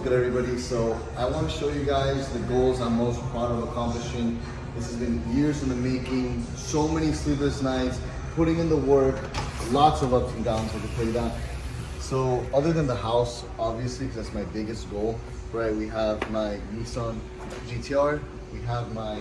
good, everybody? So I want to show you guys the goals I'm most proud of accomplishing. This has been years in the making, so many sleepless nights, putting in the work, lots of ups and downs, I can tell you that. So other than the house, obviously, because that's my biggest goal, right? We have my Nissan GTR, we have my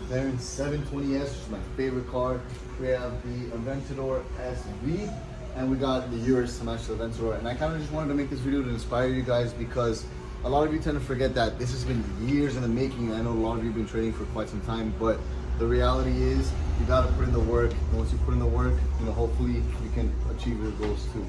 McLaren 720S, which is my favorite car. We have the Aventador SV, and we got the Urus to match the Aventador. And I kind of just wanted to make this video to inspire you guys, because a lot of you tend to forget that this has been years in the making. I know a lot of you have been trading for quite some time, but the reality is you got to put in the work. And once you put in the work, hopefully you can achieve your goals too.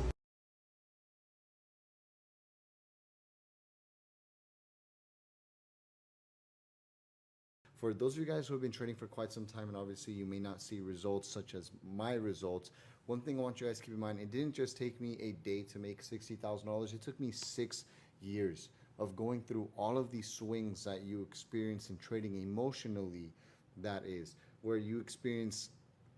For those of you guys who have been trading for quite some time, and obviously you may not see results such as my results, one thing I want you guys to keep in mind, it didn't just take me a day to make $60,000. It took me 6 years of going through all of these swings that you experience in trading emotionally, that is, where you experience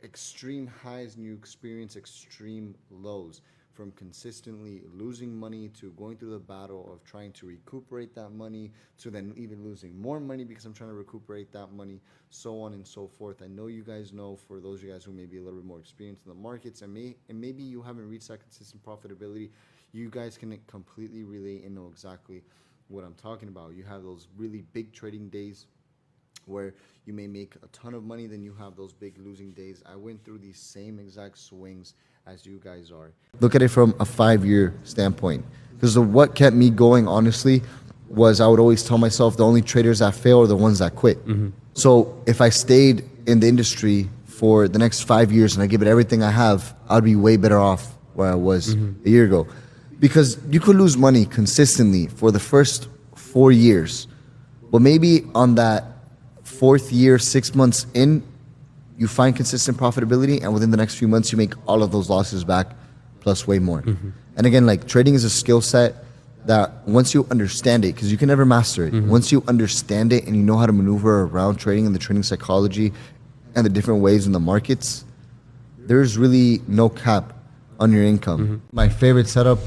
extreme highs and you experience extreme lows, from consistently losing money to going through the battle of trying to recuperate that money, to then even losing more money because I'm trying to recuperate that money, so on and so forth. I know you guys know, for those of you guys who may be a little bit more experienced in the markets, and maybe you haven't reached that consistent profitability, you guys can completely relate and know exactly what I'm talking about. You have those really big trading days where you may make a ton of money, then you have those big losing days. I went through these same exact swings as you guys are. Look at it from a 5-year standpoint, because what kept me going, honestly, was I would always tell myself the only traders that fail are the ones that quit. So if I stayed in the industry for the next 5 years and I give it everything I have, I'd be way better off where I was a year ago. Because you could lose money consistently for the first 4 years, but maybe on that 4th year, 6 months in, you find consistent profitability, and within the next few months, you make all of those losses back plus way more. And again, like, trading is a skill set that once you understand it, because you can never master it, once you understand it and you know how to maneuver around trading and the trading psychology and the different ways in the markets, there's really no cap on your income. My favorite setup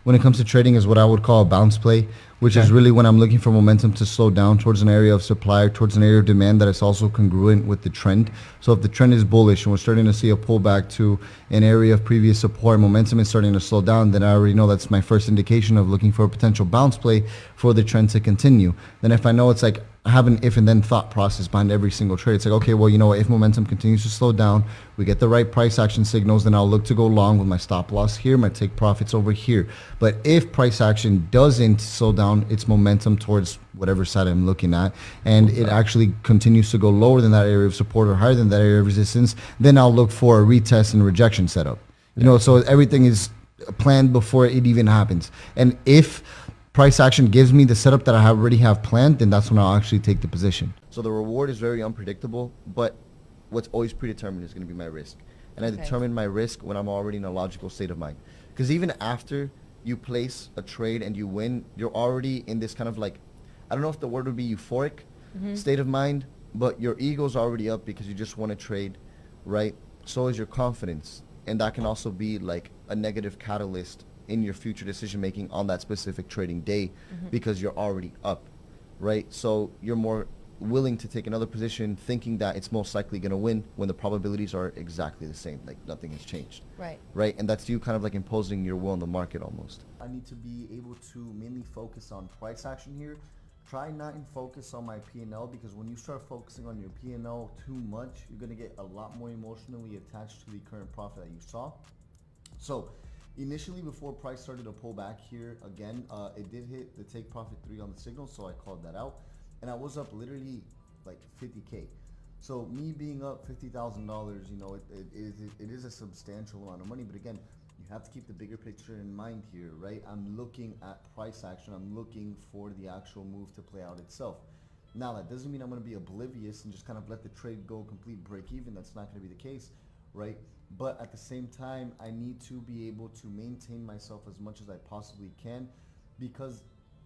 when it comes to trading is what I would call a bounce play, which is really when I'm looking for momentum to slow down towards an area of supply, towards an area of demand that is also congruent with the trend. So if the trend is bullish and we're starting to see a pullback to an area of previous support, momentum is starting to slow down, then I already know that's my first indication of looking for a potential bounce play for the trend to continue. Then if I know, it's like I have an if and then thought process behind every single trade. It's like, okay, well, you know what, if momentum continues to slow down, we get the right price action signals, then I'll look to go long with my stop loss here, my take profits over here. But if price action doesn't slow down its momentum towards whatever side I'm looking at, and it actually continues to go lower than that area of support or higher than that area of resistance, then I'll look for a retest and rejection setup. So everything is planned before it even happens. And if price action gives me the setup that I already have planned, then that's when I'll actually take the position. So the reward is very unpredictable, but what's always predetermined is going to be my risk. And I determine my risk when I'm already in a logical state of mind. Because even after you place a trade and you win, you're already in this kind of, like, I don't know if the word would be euphoric state of mind, but your ego's already up because you just want to trade, right? So is your confidence. And that can also be like a negative catalyst in your future decision making on that specific trading day, because you're already up, right? So you're more willing to take another position thinking that it's most likely going to win when the probabilities are exactly the same, like nothing has changed. Right? And that's you kind of like imposing your will on the market almost. I need to be able to mainly focus on price action here. Try not and focus on my P&L, because when you start focusing on your P&L too much, you're going to get a lot more emotionally attached to the current profit that you saw. So initially, before price started to pull back here again, it did hit the take profit 3 on the signal, so I called that out, and I was up literally like 50K. So me being up $50,000, it is a substantial amount of money. But again, you have to keep the bigger picture in mind here, right? I'm looking at price action. I'm looking for the actual move to play out itself. Now, that doesn't mean I'm going to be oblivious and just kind of let the trade go complete break even. That's not going to be the case, right? But at the same time, I need to be able to maintain myself as much as I possibly can, because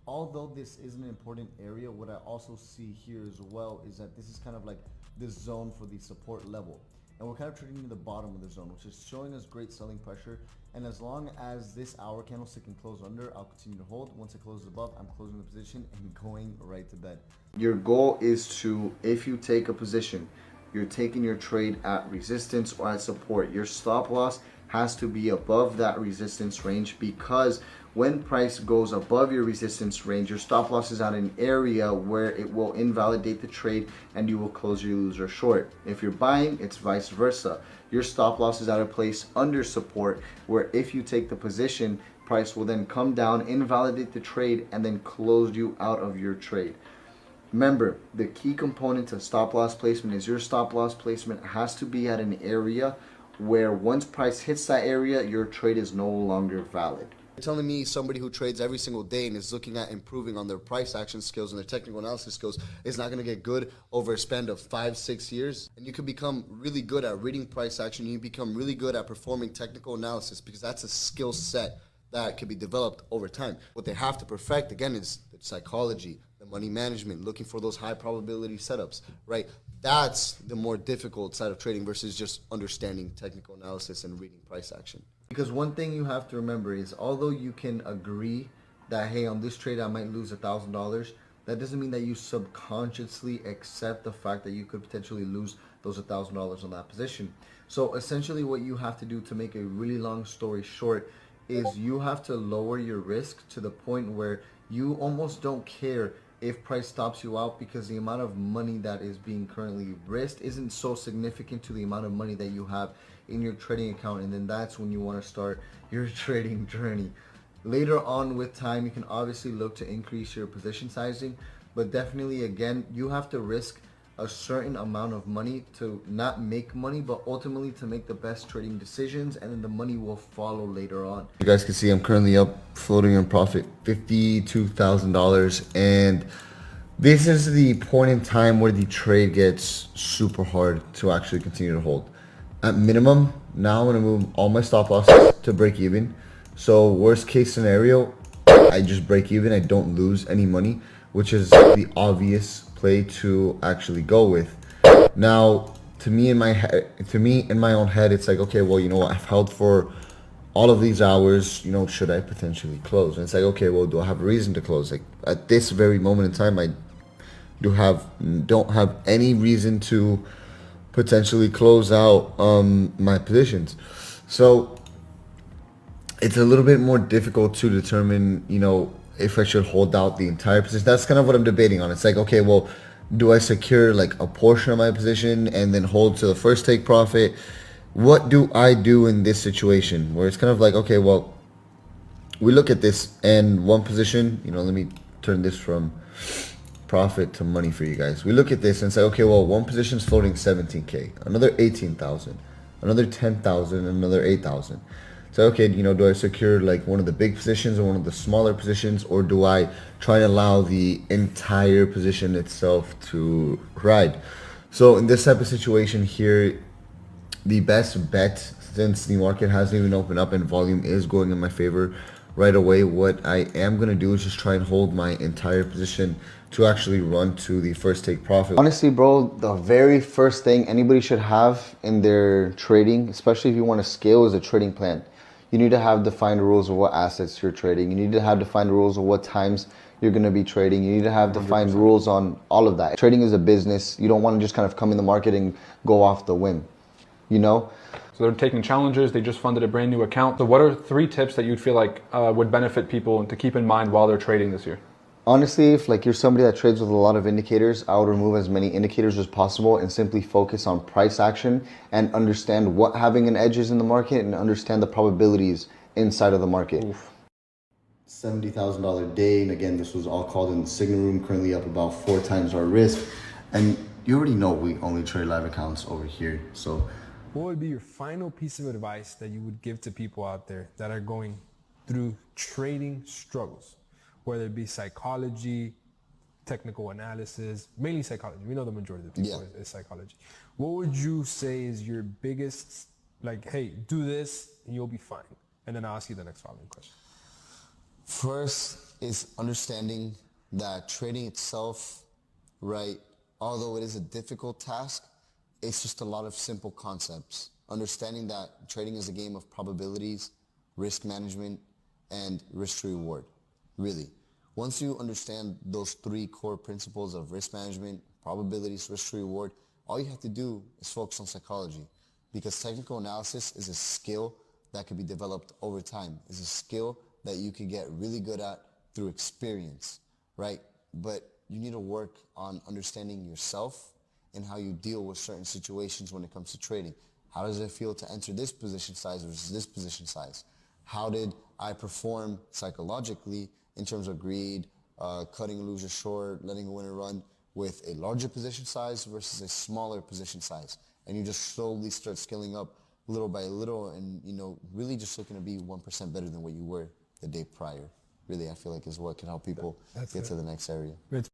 although this is an important area, what I also see here as well is that this is kind of like this zone for the support level. and we're kind of trading in the bottom of the zone, which is showing us great selling pressure. And as long as this hour candlestick can close under, I'll continue to hold. Once it closes above, I'm closing the position and going right to bed. Your goal is to, if you take a position, you're taking your trade at resistance or at support. Your stop loss has to be above that resistance range, because when price goes above your resistance range, your stop loss is at an area where it will invalidate the trade and you will close your loser short. If you're buying, it's vice versa. Your stop loss is at a place under support where if you take the position, price will then come down, invalidate the trade, and then close you out of your trade. Remember, the key component to stop loss placement is your stop loss placement has to be at an area where once price hits that area, your trade is no longer valid. You're telling me somebody who trades every single day and is looking at improving on their price action skills and their technical analysis skills is not going to get good over a span of 5-6 years? And you can become really good at reading price action. You become really good at performing technical analysis, because that's a skill set that can be developed over time. What they have to perfect, again, is the psychology, the money management, looking for those high probability setups, right? That's the more difficult side of trading versus just understanding technical analysis and reading price action. Because one thing you have to remember is, although you can agree that, hey, on this trade I might lose $1,000, that doesn't mean that you subconsciously accept the fact that you could potentially lose those $1,000 on that position. So essentially what you have to do, to make a really long story short, is you have to lower your risk to the point where you almost don't care if price stops you out, because the amount of money that is being currently risked isn't so significant to the amount of money that you have in your trading account. And then that's when you want to start your trading journey. Later on with time, you can obviously look to increase your position sizing, but definitely, again, you have to risk a certain amount of money to not make money, but ultimately to make the best trading decisions, and then the money will follow later on. You guys can see I'm currently up, floating in profit, $52,000, and this is the point in time where the trade gets super hard to actually continue to hold. At minimum, now I'm gonna move all my stop losses to break even. So worst case scenario, I just break even, I don't lose any money, which is the obvious play to actually go with. Now, to me in my own head, it's like, okay, well, you know what, I've held for all of these hours, you know, should I potentially close? And it's like, okay, well, do I have a reason to close? Like at this very moment in time, I don't have any reason to potentially close out my positions. So it's a little bit more difficult to determine, you know, if I should hold out the entire position. That's kind of what I'm debating on. It's like, okay, well, do I secure like a portion of my position and then hold to the first take profit? What do I do in this situation where it's kind of like, okay, well, we look at this and one position, you know, let me turn this from profit to money for you guys. We look at this and say, okay, well, one position's floating 17K, another 18,000, another 10,000, another 8,000. So, okay, you know, do I secure like one of the big positions or one of the smaller positions, or do I try and allow the entire position itself to ride? So in this type of situation here, the best bet, since the market hasn't even opened up and volume is going in my favor right away, what I am going to do is just try and hold my entire position to actually run to the first take profit. Honestly, bro, the very first thing anybody should have in their trading, especially if you want to scale, is a trading plan. You need to have defined rules of what assets you're trading. You need to have defined rules of what times you're going to be trading. You need to have defined 100%. Rules on all of that. Trading is a business. You don't want to just kind of come in the market and go off the whim, you know? So they're taking challenges. They just funded a brand new account. So what are 3 tips that you'd feel like would benefit people to keep in mind while they're trading this year? Honestly, if like you're somebody that trades with a lot of indicators, I would remove as many indicators as possible and simply focus on price action and understand what having an edge is in the market and understand the probabilities inside of the market. Oof. $70,000 day, and again, this was all called in the signal room, currently up about 4 times our risk. And you already know we only trade live accounts over here. So what would be your final piece of advice that you would give to people out there that are going through trading struggles, whether it be psychology, technical analysis, mainly psychology? We know the majority of the people is psychology. What would you say is your biggest, like, hey, do this and you'll be fine? And then I'll ask you the next following question. First is understanding that trading itself, right, although it is a difficult task, it's just a lot of simple concepts. Understanding that trading is a game of probabilities, risk management, and risk to reward. Really. Once you understand those three core principles of risk management, probabilities, risk to reward, all you have to do is focus on psychology. Because technical analysis is a skill that can be developed over time. It's a skill that you can get really good at through experience, right? But you need to work on understanding yourself and how you deal with certain situations when it comes to trading. How does it feel to enter this position size versus this position size? How did I perform psychologically in terms of greed, cutting a loser short, letting a winner run with a larger position size versus a smaller position size? And you just slowly start scaling up little by little and, really just looking to be 1% better than what you were the day prior. Really, I feel like is what can help people get to the next area.